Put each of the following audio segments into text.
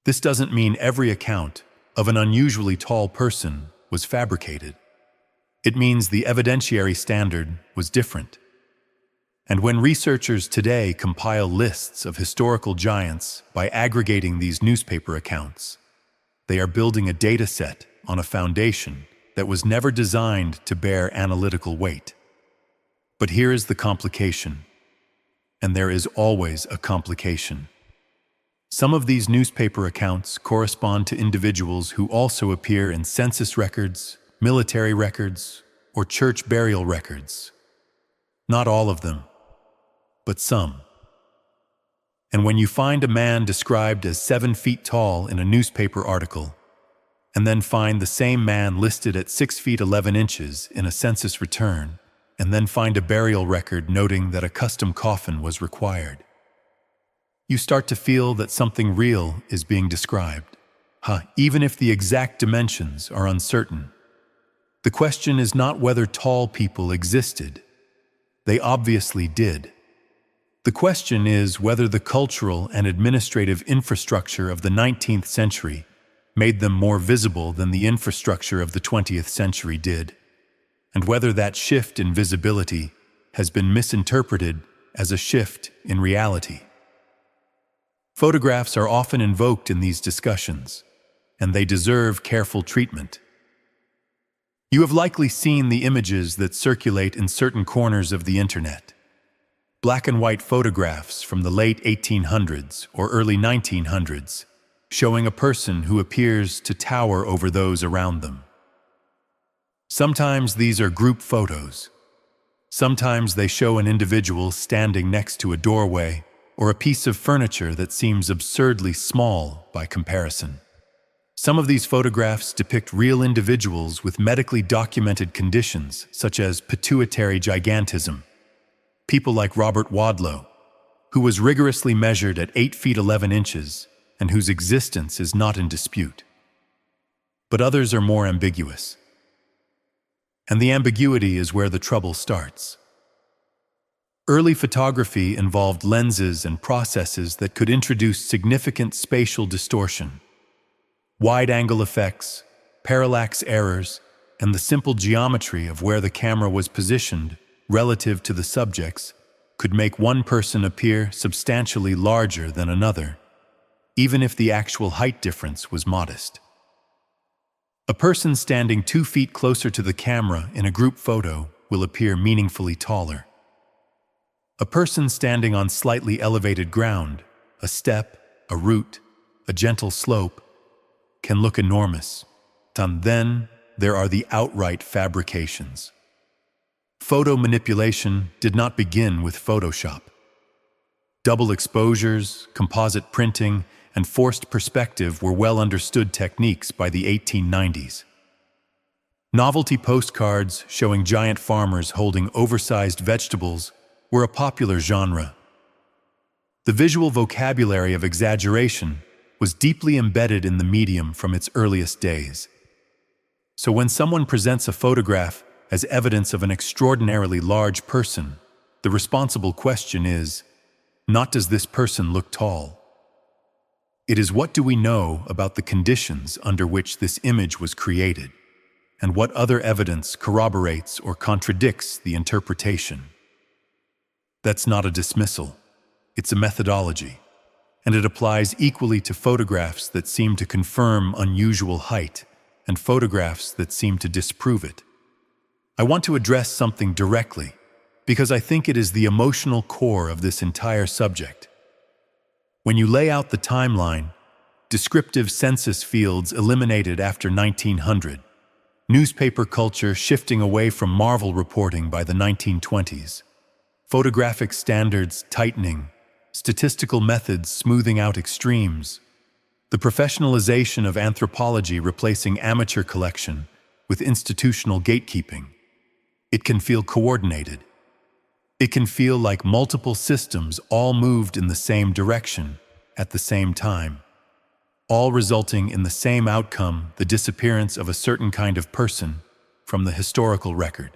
This doesn't mean every account of an unusually tall person was fabricated. It means the evidentiary standard was different. And when researchers today compile lists of historical giants by aggregating these newspaper accounts, they are building a data set on a foundation that was never designed to bear analytical weight. But here is the complication, and there is always a complication. Some of these newspaper accounts correspond to individuals who also appear in census records, military records, or church burial records. Not all of them, but some. And when you find a man described as 7 feet tall in a newspaper article, and then find the same man listed at 6 feet 11 inches in a census return, and then find a burial record noting that a custom coffin was required, you start to feel that something real is being described, even if the exact dimensions are uncertain. The question is not whether tall people existed. They obviously did. The question is whether the cultural and administrative infrastructure of the 19th century made them more visible than the infrastructure of the 20th century did, and whether that shift in visibility has been misinterpreted as a shift in reality. Photographs are often invoked in these discussions, and they deserve careful treatment. You have likely seen the images that circulate in certain corners of the internet. Black and white photographs from the late 1800s or early 1900s, showing a person who appears to tower over those around them. Sometimes these are group photos. Sometimes they show an individual standing next to a doorway or a piece of furniture that seems absurdly small by comparison. Some of these photographs depict real individuals with medically documented conditions such as pituitary gigantism. People like Robert Wadlow, who was rigorously measured at 8 feet 11 inches and whose existence is not in dispute. But others are more ambiguous. And the ambiguity is where the trouble starts. Early photography involved lenses and processes that could introduce significant spatial distortion. Wide-angle effects, parallax errors, and the simple geometry of where the camera was positioned relative to the subjects could make one person appear substantially larger than another, even if the actual height difference was modest. A person standing 2 feet closer to the camera in a group photo will appear meaningfully taller. A person standing on slightly elevated ground, a step, a root, a gentle slope, can look enormous. And then there are the outright fabrications. Photo manipulation did not begin with Photoshop. Double exposures, composite printing, and forced perspective were well understood techniques by the 1890s. Novelty postcards showing giant farmers holding oversized vegetables were a popular genre. The visual vocabulary of exaggeration was deeply embedded in the medium from its earliest days. So when someone presents a photograph as evidence of an extraordinarily large person, the responsible question is, not does this person look tall? It is what do we know about the conditions under which this image was created, and what other evidence corroborates or contradicts the interpretation. That's not a dismissal, it's a methodology, and it applies equally to photographs that seem to confirm unusual height and photographs that seem to disprove it. I want to address something directly because I think it is the emotional core of this entire subject. When you lay out the timeline, descriptive census fields eliminated after 1900, newspaper culture shifting away from Marvel reporting by the 1920s, photographic standards tightening, statistical methods smoothing out extremes, the professionalization of anthropology replacing amateur collection with institutional gatekeeping. It can feel coordinated. It can feel like multiple systems all moved in the same direction at the same time, all resulting in the same outcome, the disappearance of a certain kind of person from the historical record.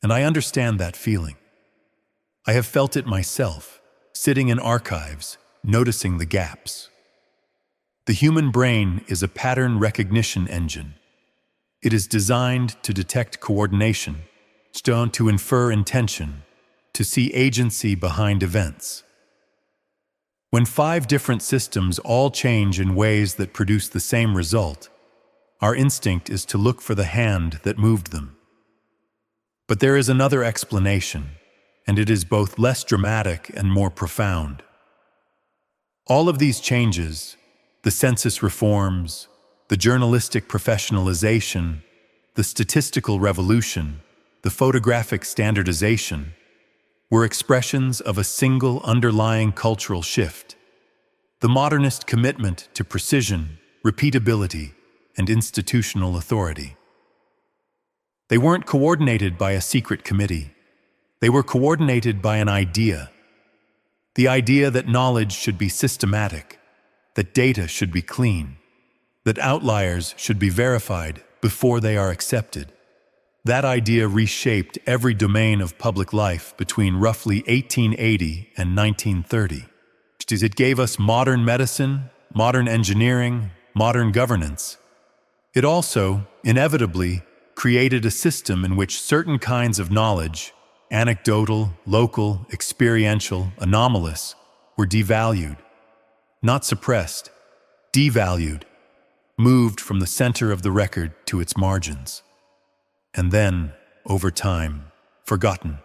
And I understand that feeling. I have felt it myself, sitting in archives, noticing the gaps. The human brain is a pattern recognition engine. It is designed to detect coordination, to infer intention, to see agency behind events. When 5 different systems all change in ways that produce the same result, our instinct is to look for the hand that moved them. But there is another explanation, and it is both less dramatic and more profound. All of these changes, the census reforms, the journalistic professionalization, the statistical revolution, the photographic standardization, were expressions of a single underlying cultural shift: the modernist commitment to precision, repeatability, and institutional authority. They weren't coordinated by a secret committee. They were coordinated by an idea. The idea that knowledge should be systematic, that data should be clean, that outliers should be verified before they are accepted. That idea reshaped every domain of public life between roughly 1880 and 1930. It gave us modern medicine, modern engineering, modern governance. It also, inevitably, created a system in which certain kinds of knowledge, anecdotal, local, experiential, anomalous, were devalued, not suppressed, devalued, moved from the center of the record to its margins, and then, over time, forgotten.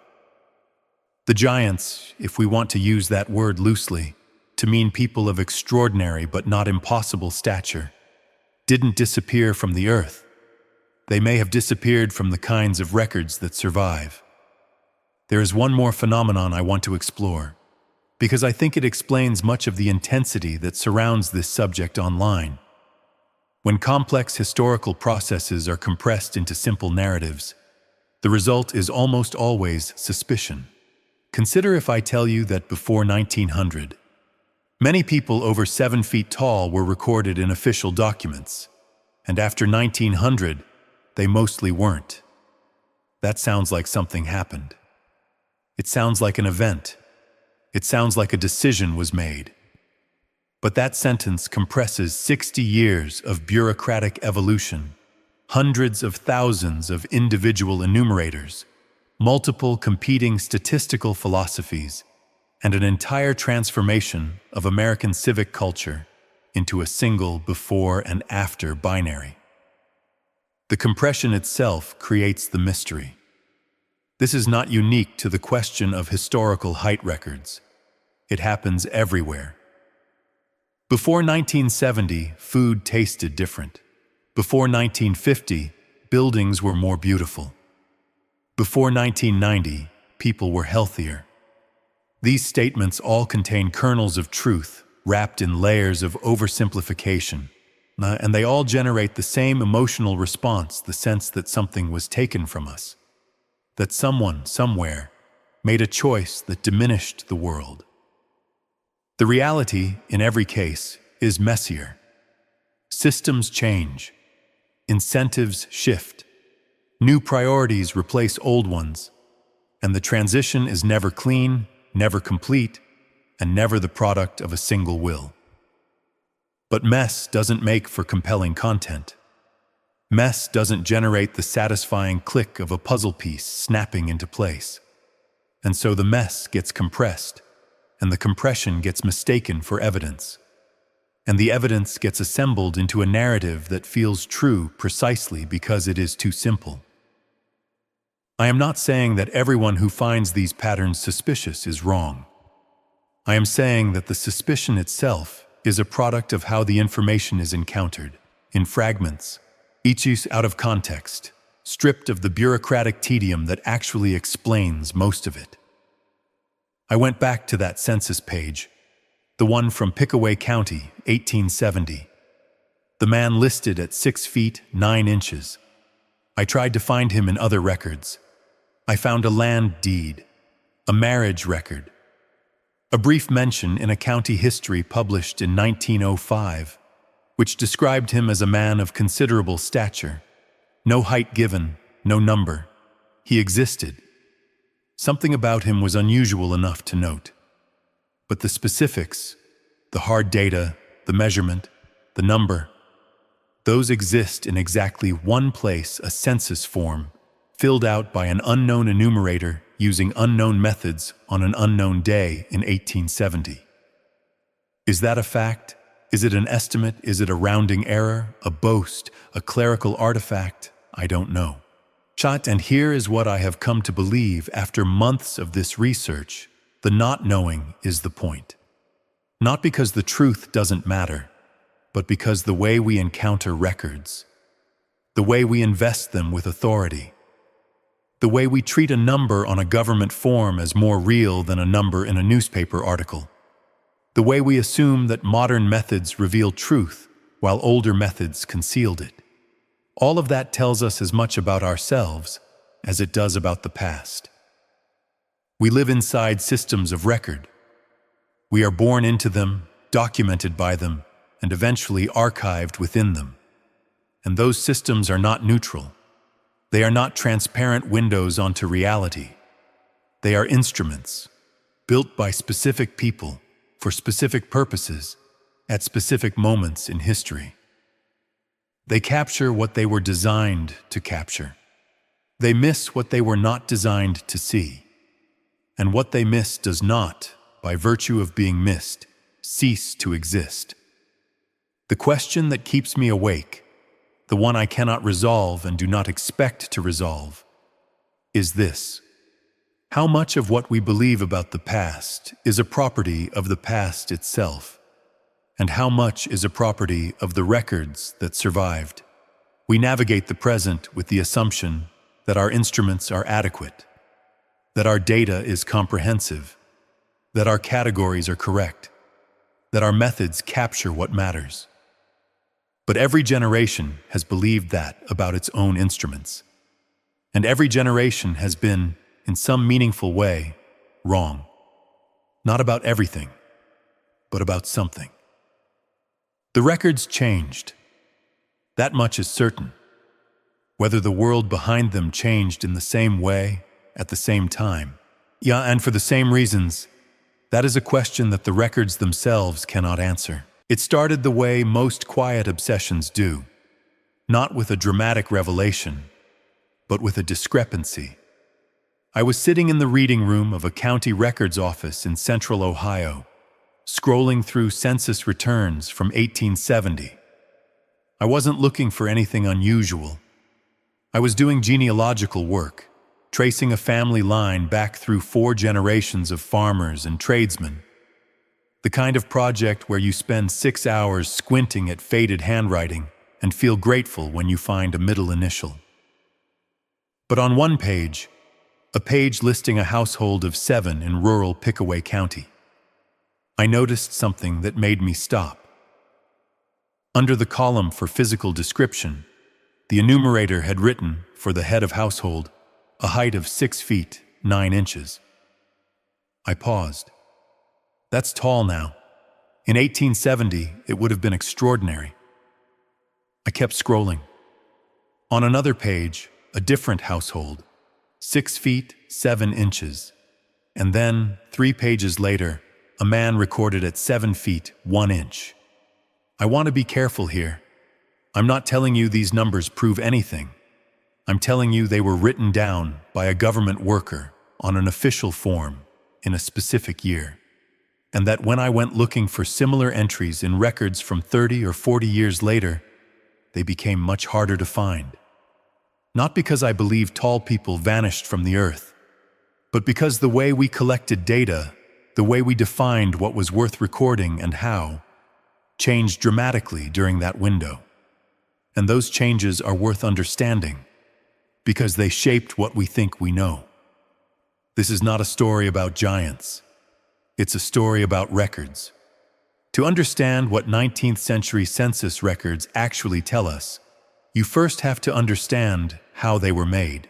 The giants, if we want to use that word loosely, to mean people of extraordinary but not impossible stature, didn't disappear from the earth. They may have disappeared from the kinds of records that survive. There is one more phenomenon I want to explore, because I think it explains much of the intensity that surrounds this subject online. When complex historical processes are compressed into simple narratives, the result is almost always suspicion. Consider if I tell you that before 1900, many people over 7 feet tall were recorded in official documents, and after 1900, they mostly weren't. That sounds like something happened. It sounds like an event. It sounds like a decision was made. But that sentence compresses 60 years of bureaucratic evolution, hundreds of thousands of individual enumerators, multiple competing statistical philosophies, and an entire transformation of American civic culture into a single before and after binary. The compression itself creates the mystery. This is not unique to the question of historical height records. It happens everywhere. Before 1970, food tasted different. Before 1950, buildings were more beautiful. Before 1990, people were healthier. These statements all contain kernels of truth wrapped in layers of oversimplification, and they all generate the same emotional response: the sense that something was taken from us, that someone, somewhere, made a choice that diminished the world. The reality, in every case, is messier. Systems change. Incentives shift. New priorities replace old ones, and the transition is never clean, never complete, and never the product of a single will. But mess doesn't make for compelling content. Mess doesn't generate the satisfying click of a puzzle piece snapping into place. And so the mess gets compressed, and the compression gets mistaken for evidence. And the evidence gets assembled into a narrative that feels true precisely because it is too simple. I am not saying that everyone who finds these patterns suspicious is wrong. I am saying that the suspicion itself is a product of how the information is encountered, in fragments, each out of context, stripped of the bureaucratic tedium that actually explains most of it. I went back to that census page, the one from Pickaway County, 1870. The man listed at 6 feet 9 inches. I tried to find him in other records. I found a land deed, a marriage record, a brief mention in a county history published in 1905, which described him as a man of considerable stature. No height given, no number. He existed. Something about him was unusual enough to note. But the specifics, the hard data, the measurement, the number. Those exist in exactly one place, a census form, filled out by an unknown enumerator using unknown methods on an unknown day in 1870. Is that a fact? Is it an estimate? Is it a rounding error, a boast, a clerical artifact? I don't know. And here is what I have come to believe after months of this research. The not knowing is the point. Not because the truth doesn't matter, but because the way we encounter records, the way we invest them with authority, the way we treat a number on a government form as more real than a number in a newspaper article, the way we assume that modern methods reveal truth while older methods concealed it. All of that tells us as much about ourselves as it does about the past. We live inside systems of record. We are born into them, documented by them, and eventually archived within them. And those systems are not neutral. They are not transparent windows onto reality. They are instruments, built by specific people, for specific purposes, at specific moments in history. They capture what they were designed to capture. They miss what they were not designed to see. And what they miss does not, by virtue of being missed, cease to exist. The question that keeps me awake, the one I cannot resolve and do not expect to resolve, is this: how much of what we believe about the past is a property of the past itself, and how much is a property of the records that survived? We navigate the present with the assumption that our instruments are adequate, that our data is comprehensive, that our categories are correct, that our methods capture what matters. But every generation has believed that about its own instruments, and every generation has been, in some meaningful way, wrong. Not about everything, but about something. The records changed. That much is certain. Whether the world behind them changed in the same way, at the same time, and for the same reasons, that is a question that the records themselves cannot answer. It started the way most quiet obsessions do, not with a dramatic revelation, but with a discrepancy. I was sitting in the reading room of a county records office in central Ohio, scrolling through census returns from 1870. I wasn't looking for anything unusual. I was doing genealogical work, tracing a family line back through 4 generations of farmers and tradesmen. The kind of project where you spend 6 hours squinting at faded handwriting and feel grateful when you find a middle initial. But on one page, a page listing a household of 7 in rural Pickaway County, I noticed something that made me stop. Under the column for physical description, the enumerator had written, for the head of household, a height of 6 feet, 9 inches. I paused. That's tall now. In 1870, it would have been extraordinary. I kept scrolling. On another page, a different household, 6 feet, 7 inches. And then, 3 pages later, a man recorded at 7 feet, 1 inch. I want to be careful here. I'm not telling you these numbers prove anything. I'm telling you they were written down by a government worker on an official form in a specific year. And that when I went looking for similar entries in records from 30 or 40 years later, they became much harder to find. Not because I believe tall people vanished from the earth, but because the way we collected data, the way we defined what was worth recording and how, changed dramatically during that window. And those changes are worth understanding, because they shaped what we think we know. This is not a story about giants. It's a story about records. To understand what 19th century census records actually tell us, you first have to understand how they were made.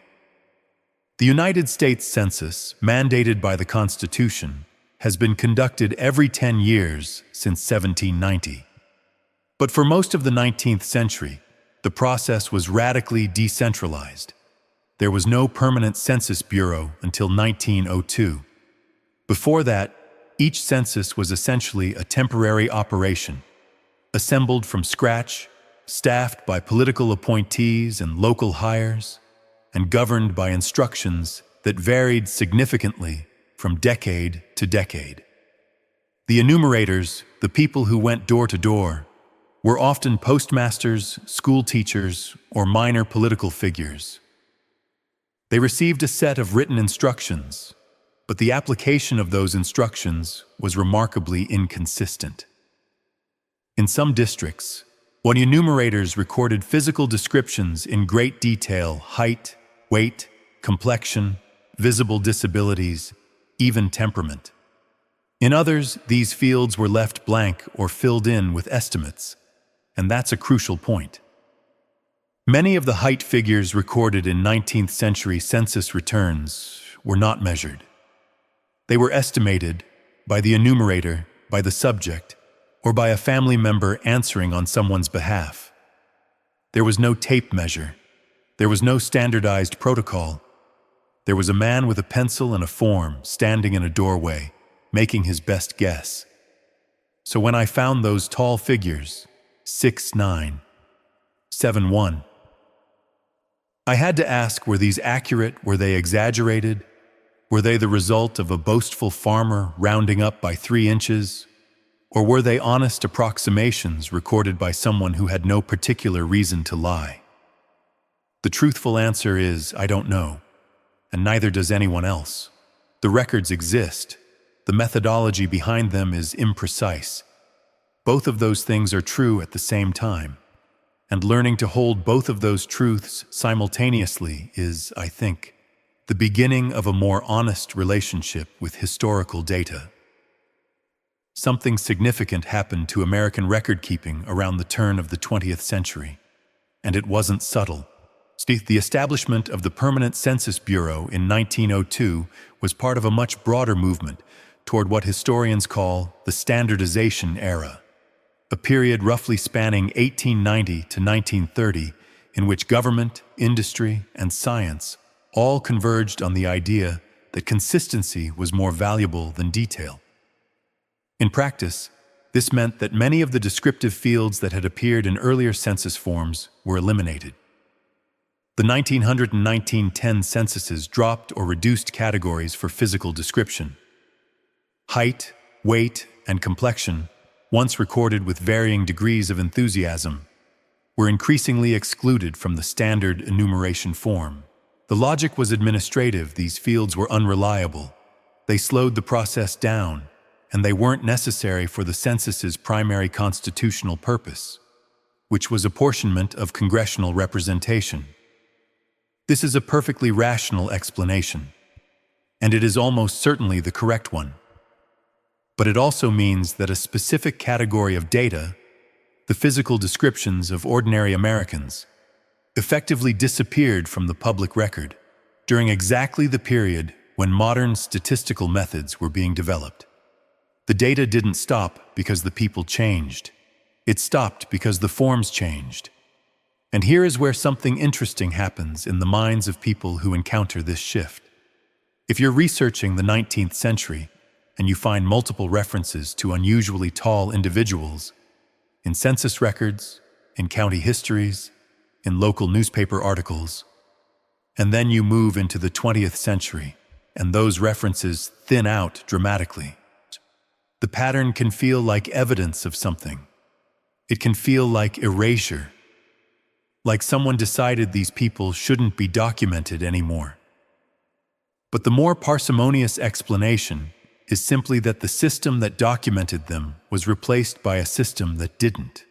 The United States Census, mandated by the Constitution, has been conducted every 10 years since 1790. But for most of the 19th century, the process was radically decentralized. There was no permanent census bureau until 1902. Before that, each census was essentially a temporary operation, assembled from scratch, staffed by political appointees and local hires, and governed by instructions that varied significantly from decade to decade. The enumerators, the people who went door to door, were often postmasters, school teachers, or minor political figures. They received a set of written instructions, but the application of those instructions was remarkably inconsistent. In some districts, when enumerators recorded physical descriptions in great detail, height, weight, complexion, visible disabilities, even temperament. In others, these fields were left blank or filled in with estimates, and that's a crucial point. Many of the height figures recorded in 19th century census returns were not measured. They were estimated by the enumerator, by the subject, or by a family member answering on someone's behalf. There was no tape measure. There was no standardized protocol. There was a man with a pencil and a form standing in a doorway, making his best guess. So when I found those tall figures, 6'9", 7'1", I had to ask, were these accurate? Were they exaggerated? Were they the result of a boastful farmer rounding up by 3 inches? Or were they honest approximations recorded by someone who had no particular reason to lie? The truthful answer is, I don't know, and neither does anyone else. The records exist. The methodology behind them is imprecise. Both of those things are true at the same time, and learning to hold both of those truths simultaneously is, I think, the beginning of a more honest relationship with historical data. Something significant happened to American record-keeping around the turn of the 20th century, and it wasn't subtle. The establishment of the Permanent Census Bureau in 1902 was part of a much broader movement toward what historians call the standardization era, a period roughly spanning 1890 to 1930 in which government, industry, and science all converged on the idea that consistency was more valuable than detail. In practice, this meant that many of the descriptive fields that had appeared in earlier census forms were eliminated. The 1900 and 1910 censuses dropped or reduced categories for physical description. Height, weight, and complexion, once recorded with varying degrees of enthusiasm, were increasingly excluded from the standard enumeration form. The logic was administrative. These fields were unreliable. They slowed the process down, and they weren't necessary for the census's primary constitutional purpose, which was apportionment of congressional representation. This is a perfectly rational explanation, and it is almost certainly the correct one. But it also means that a specific category of data, the physical descriptions of ordinary Americans, effectively disappeared from the public record during exactly the period when modern statistical methods were being developed. The data didn't stop because the people changed. It stopped because the forms changed. And here is where something interesting happens in the minds of people who encounter this shift. If you're researching the 19th century and you find multiple references to unusually tall individuals in census records, in county histories, in local newspaper articles, and then you move into the 20th century and those references thin out dramatically, the pattern can feel like evidence of something. It can feel like erasure. Like someone decided these people shouldn't be documented anymore. But the more parsimonious explanation is simply that the system that documented them was replaced by a system that didn't.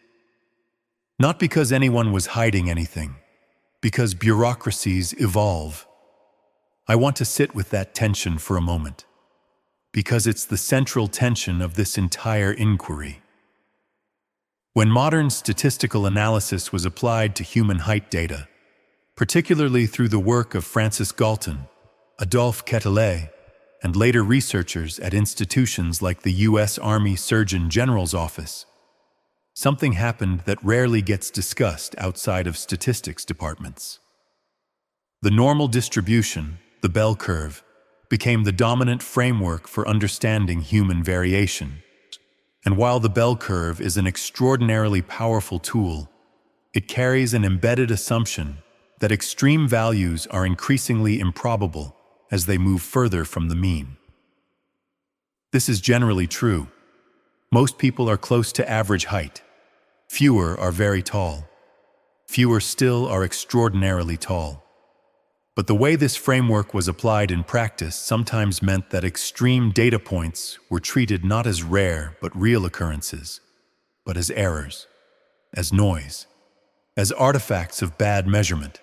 Not because anyone was hiding anything, because bureaucracies evolve. I want to sit with that tension for a moment, because it's the central tension of this entire inquiry. When modern statistical analysis was applied to human height data, particularly through the work of Francis Galton, Adolphe Quetelet, and later researchers at institutions like the U.S. Army Surgeon General's Office, something happened that rarely gets discussed outside of statistics departments. The normal distribution, the bell curve, became the dominant framework for understanding human variation. And while the bell curve is an extraordinarily powerful tool, it carries an embedded assumption that extreme values are increasingly improbable as they move further from the mean. This is generally true. Most people are close to average height. Fewer are very tall. Fewer still are extraordinarily tall. But the way this framework was applied in practice sometimes meant that extreme data points were treated not as rare but real occurrences, but as errors, as noise, as artifacts of bad measurement.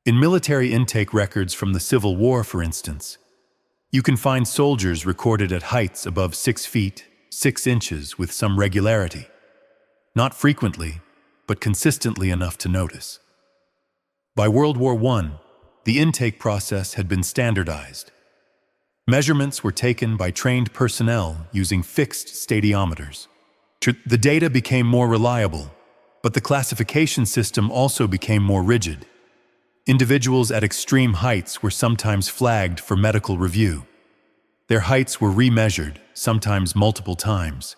In military intake records from the Civil War, for instance, you can find soldiers recorded at heights above 6 feet, 6 inches with some regularity. Not frequently, but consistently enough to notice. By World War I, the intake process had been standardized. Measurements were taken by trained personnel using fixed stadiometers. The data became more reliable, but the classification system also became more rigid. Individuals at extreme heights were sometimes flagged for medical review. Their heights were remeasured, sometimes multiple times.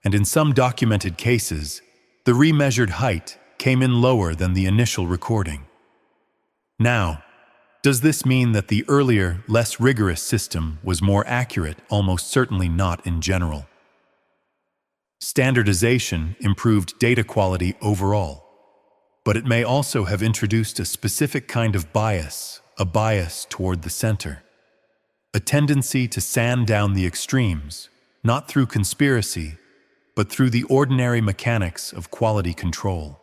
And in some documented cases, the remeasured height came in lower than the initial recording. Now, does this mean that the earlier, less rigorous system was more accurate? Almost certainly not in general. Standardization improved data quality overall, but it may also have introduced a specific kind of bias, a bias toward the center. A tendency to sand down the extremes, not through conspiracy, but through the ordinary mechanics of quality control.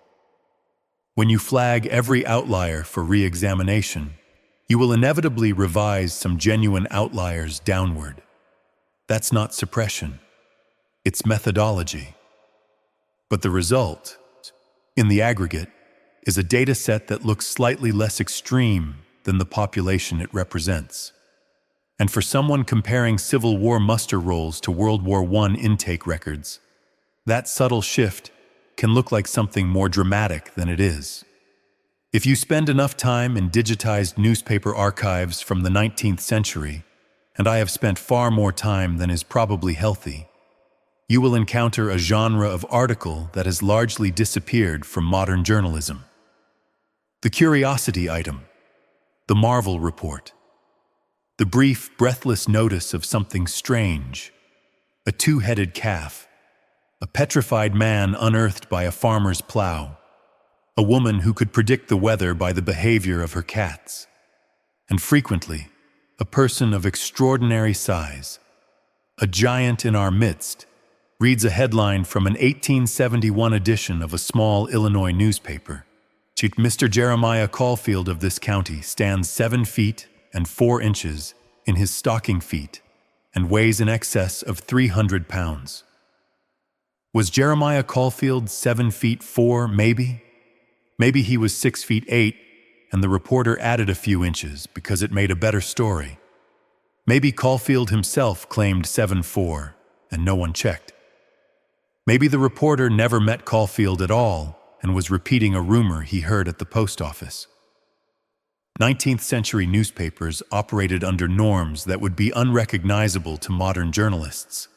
When you flag every outlier for re-examination, you will inevitably revise some genuine outliers downward. That's not suppression. It's methodology. But the result, in the aggregate, is a data set that looks slightly less extreme than the population it represents. And for someone comparing Civil War muster rolls to World War I intake records, that subtle shift can look like something more dramatic than it is. If you spend enough time in digitized newspaper archives from the 19th century, and I have spent far more time than is probably healthy, you will encounter a genre of article that has largely disappeared from modern journalism. The curiosity item, the Marvel report, the brief, breathless notice of something strange, a two-headed calf, a petrified man unearthed by a farmer's plow, a woman who could predict the weather by the behavior of her cats, and frequently, a person of extraordinary size, a giant in our midst, reads a headline from an 1871 edition of a small Illinois newspaper. Mr. Jeremiah Caulfield of this county stands 7 feet and 4 inches in his stocking feet and weighs in excess of 300 pounds. Was Jeremiah Caulfield 7 feet 4, maybe? Maybe he was 6 feet 8, and the reporter added a few inches because it made a better story. Maybe Caulfield himself claimed 7'4", and no one checked. Maybe the reporter never met Caulfield at all and was repeating a rumor he heard at the post office. 19th century newspapers operated under norms that would be unrecognizable to modern journalists.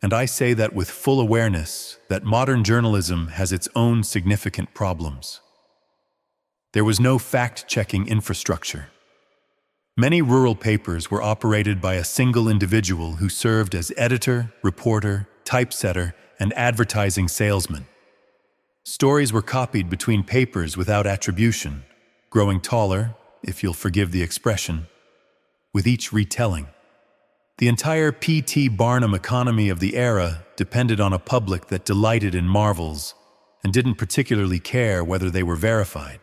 And I say that with full awareness that modern journalism has its own significant problems. There was no fact-checking infrastructure. Many rural papers were operated by a single individual who served as editor, reporter, typesetter, and advertising salesman. Stories were copied between papers without attribution, growing taller, if you'll forgive the expression, with each retelling. The entire P.T. Barnum economy of the era depended on a public that delighted in marvels and didn't particularly care whether they were verified.